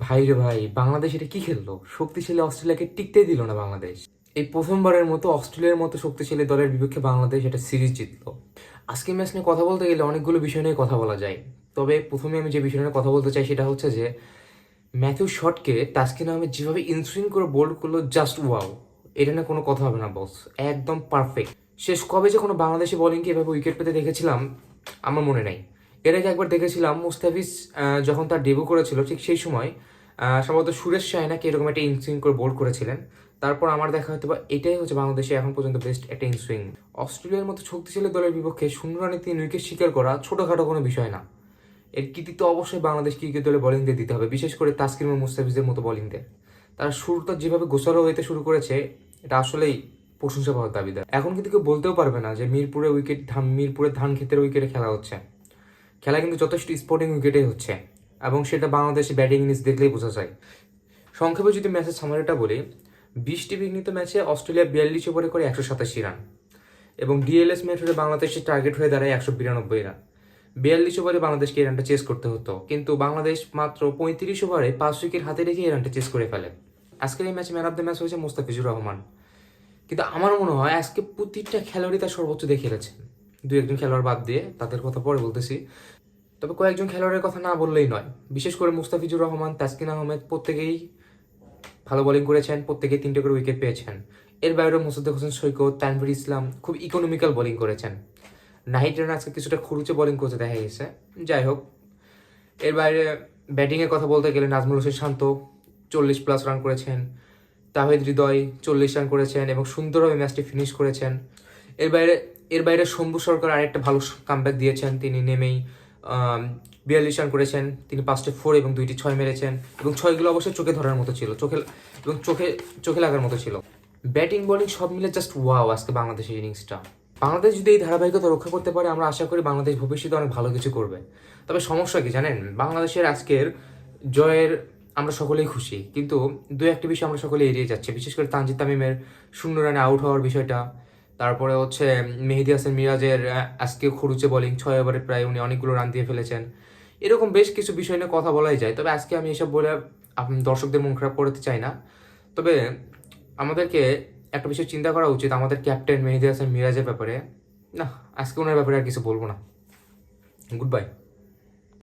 ভাই রে ভাই, বাংলাদেশ এটা কি খেললো? শক্তিশালী অস্ট্রেলিয়াকে টিকতেই দিল না বাংলাদেশ। এই প্রথমবারের মতো অস্ট্রেলিয়ার মতো শক্তিশালী দলের বিপক্ষে বাংলাদেশ এটা সিরিজ জিতলো। আজকের ম্যাচ নিয়ে কথা বলতে গেলে অনেকগুলো বিষয় নিয়ে কথা বলা যায়। তবে প্রথমে আমি যে বিষয় নিয়ে কথা বলতে চাই সেটা হচ্ছে যে ম্যাথিউ শটকে তাসকিন আহমেদ যেভাবে ইনসুইং করে বোল্ড করলো, জাস্ট ওয়াও। এটা নিয়ে কোনো কথা হবে না বস, একদম পারফেক্ট। শেষ কবে যে কোনো বাংলাদেশি বোলিংকে এভাবে উইকেট পেতে দেখেছিলাম আমার মনে নাই। এর আগে একবার দেখেছিলাম মুস্তাফিজ যখন তার ডেবিউ করেছিল, ঠিক সেই সময় সম্ভবত সুরেশ রায়নাকে এরকম একটা ইনসুইং করে বোল্ড করেছিলেন। তারপর আমার দেখা হয়তো বা এটাই হচ্ছে বাংলাদেশে এখন পর্যন্ত বেস্ট একটা ইনসুইং। অস্ট্রেলিয়ার মতো শক্তিশালী দলের বিপক্ষে 0 রানে 3 উইকেট শিকার করা ছোটোখাটো কোনো বিষয় না। এর কৃতিত্ব অবশ্যই বাংলাদেশ ক্রিকেট দলে বোলিংদের দিতে হবে, বিশেষ করে তাসকিন এবং মুস্তাফিজের মতো বোলিংদের। তারা শুরুটা যেভাবে গোছালো হইতে শুরু করেছে, এটা আসলেই প্রশংসা পাওয়ার দাবিদার। এখন কিন্তু কেউ বলতেও পারবে না যে মিরপুরের ধান ক্ষেতের উইকেটে খেলা হচ্ছে। খেলা কিন্তু যথেষ্ট স্পোর্টিং উইকেটে হচ্ছে, এবং সেটা বাংলাদেশে ব্যাটিং ইনিংস দেখলেই বোঝা যায়। সংক্ষেপে যদি ম্যাচের সামারিটা বলি, 20টি বিঘ্নিত ম্যাচে অস্ট্রেলিয়া 42 ওভারে করে 187 রান, এবং ডিএলএস মেথডে বাংলাদেশের টার্গেট হয়ে দাঁড়ায় 192 রান। 42 ওভারে বাংলাদেশকে এই রানটা চেস করতে হতো, কিন্তু বাংলাদেশ মাত্র 35 ওভারে 5 উইকেট হাতে রেখে এই রানটা চেস করে ফেলে। আজকের এই ম্যাচে ম্যান অফ দ্য ম্যাচ হয়েছে মুস্তাফিজুর রহমান। কিন্তু আমার মনে হয় আজকে প্রতিটা খেলোয়াড়ই তার সর্বোচ্চ দিয়ে খেলেছেন। 2-1 খেলোয়াড় বাদ দিয়ে, তাদের কথা পরে বলতেছি। তবে কয়েকজন খেলোয়াড়ের কথা না বললেই নয়। বিশেষ করে মুস্তাফিজুর রহমান, তাসকিন আহমেদ প্রত্যেকেই ভালো বোলিং করেছেন, প্রত্যেকেই 3টে করে উইকেট পেয়েছেন। এর বাইরেও মোসাদ্দেক হোসেন সৈকত, তানভীর ইসলাম খুব ইকোনমিক্যাল বোলিং করেছেন। নাহিদ রানা আজকে কিছুটা খুরুচে বোলিং করতে দেখা গেছে। যাই হোক, এর বাইরে ব্যাটিংয়ের কথা বলতে গেলে নাজমুল হোসেন শান্ত 40+ রান করেছেন, তাহিদ হৃদয় 40 রান করেছেন এবং সুন্দরভাবে ম্যাচটি ফিনিশ করেছেন। এর বাইরে এর বাইরে শম্ভু সরকার আরেকটা ভালো কামব্যাক দিয়েছেন। তিনি নেমেই 42 রান করেছেন। তিনি 5টে 4 এবং 2টি 6 মেরেছেন, এবং ছয়গুলো অবশ্যই চোখে ধরার মতো ছিল, চোখে চোখে লাগার মতো ছিল। ব্যাটিং বোলিং সব মিলে জাস্ট ওয়াও আজকে বাংলাদেশের ইনিংসটা। বাংলাদেশ যদি এই ধারাবাহিকতা রক্ষা করতে পারে, আমরা আশা করি বাংলাদেশ ভবিষ্যতে অনেক ভালো কিছু করবে। তবে সমস্যা কি জানেন, বাংলাদেশের আজকের জয়ের আমরা সকলেই খুশি, কিন্তু 2-1টি বিষয় আমরা সকলে এড়িয়ে যাচ্ছে। বিশেষ করে তানজিদ তামিমের 0 রানে আউট হওয়ার বিষয়টা। তারপরে হচ্ছে মেহেদী হাসান মিরাজের আজকে খরুচে বোলিং, 6 ওভারে প্রায় উনি অনেকগুলো রান দিয়ে ফেলেছেন। এরকম বেশ কিছু বিষয় নিয়ে কথা বলাই যায়। তবে আজকে আমি এসব বলে দর্শকদের মন খারাপ করতে চাই না। তবে আমাদেরকে একটা বিষয় চিন্তা করা উচিত আমাদের ক্যাপ্টেন মেহেদী হাসান মিরাজের ব্যাপারে। না, আজকে ওনার ব্যাপারে আর কিছু বলবো না। Good bye.